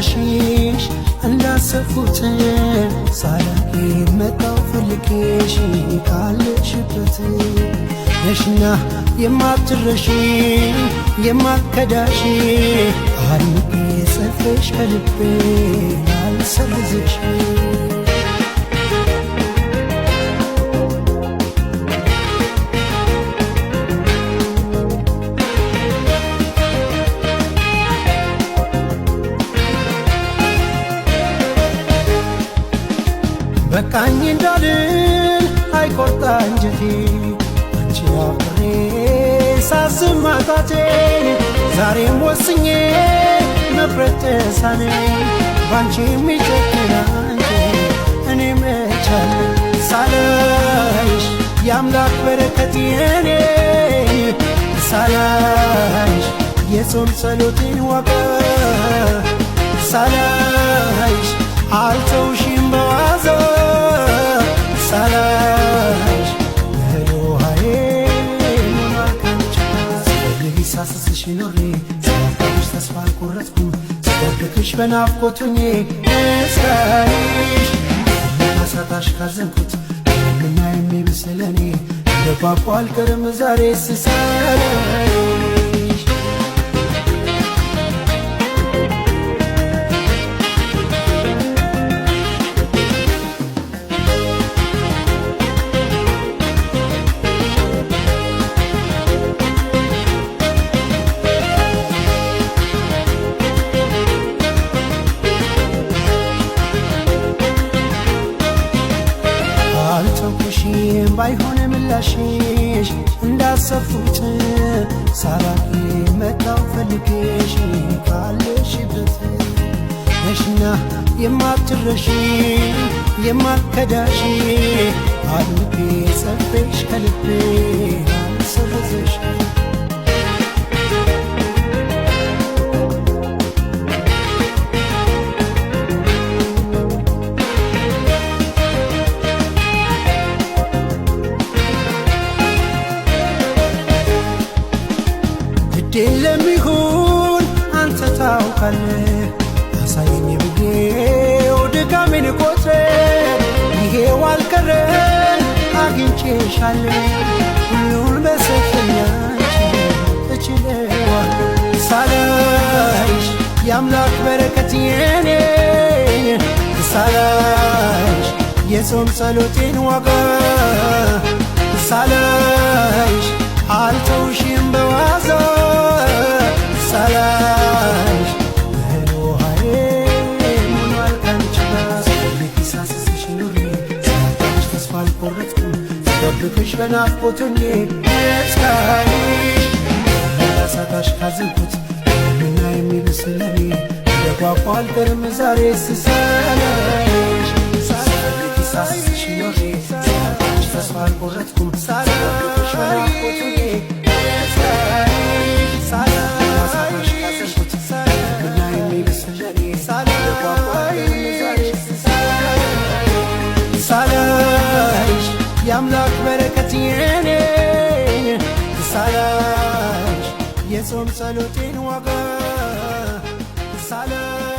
ምላሽሽ እንዳሰብኩት ሳላቂ መጣው ፈልጌሽ ካለሽበት ነሽና የማትረሺ የማትከዳሽ አርቄ ጽፌሽ ከልቤ አልሰርዝሽ በቃኝ እንዳልል አይቆርጣ አንጀቴ አንቺ አፍሬ ሳስብ ማጣቴን ዛሬም ወስኜ መፍረድ ተሳነኝ ባንቺ የሚጨክን አንቺ እኔ መቻል ሳላይሽ የአምላክ በረከት የኔ ሳላይሽ የጾም ጸሎቴን ዋጋ ሳላይሽ አልተውሽም በዋዛ ሳላይሽ በውሃዬ ሞኗል ካንቺ ስፈልግ ሳስስሽ ኖሬ ስላጣሁሽ ተስፋ አልቆረጥኩም ስወድቅሽ በናፍቆቱኜ እስካይሽ ማሳጣሽ ካዘንኩት ምና የሚብስ ለኔ እንደ ቋቋ አልቀርም ዛሬ ስሳይሽ አልተውኩሽም ባይሆን ምላሽሽ እንዳሰብኩት ሳላቂ መጣው ፈልጌሽ ካለሽበት ነሽና የማትረሺ የማትከዳሽ አልቤ ጽፌሽ ከልቤ አልሰርዝሽ ለሚሆን አንተ ታውቃለህ አሳየኝ ብዬው ድካሜን ቆጥሬ ይሄው አልቀረም አግኝቼሻለሁ ሁሉን በሰጠኝ አንቺ እችለዋለሁ ሳላይሽ የአምላክ በረከት የኔ ሳላይሽ የጾም ጸሎቴን ዋጋ ሳላይሽ አልተውሽም በዋዛ ሳላይሽ በውሃዬ ሞኗል ካንቺ ጋር ስፈልግ ሳስስሽ ኑሬ ስላጣሁሽ ተስፋ አልቆረጥኩም ስጠብቅሽ በናፍቆቱኜ እስካይሽ ሳጣሽ ካዘንኩት ምና የሚብስ ለኔ እንደ ቋቋ አልቀርም ዛሬ ስሳላይሽ ስፈልግ ሳስስሽ ኑሬ ስላጣሁሽ ተስፋ አልቆረጥኩም ስጠብቅሽ በናፍቆቱኜ ሳላይሽ የአምላክ በረከት የኔ ሳላይሽ የጾም ጸሎቴን ዋጋ ሳላይሽ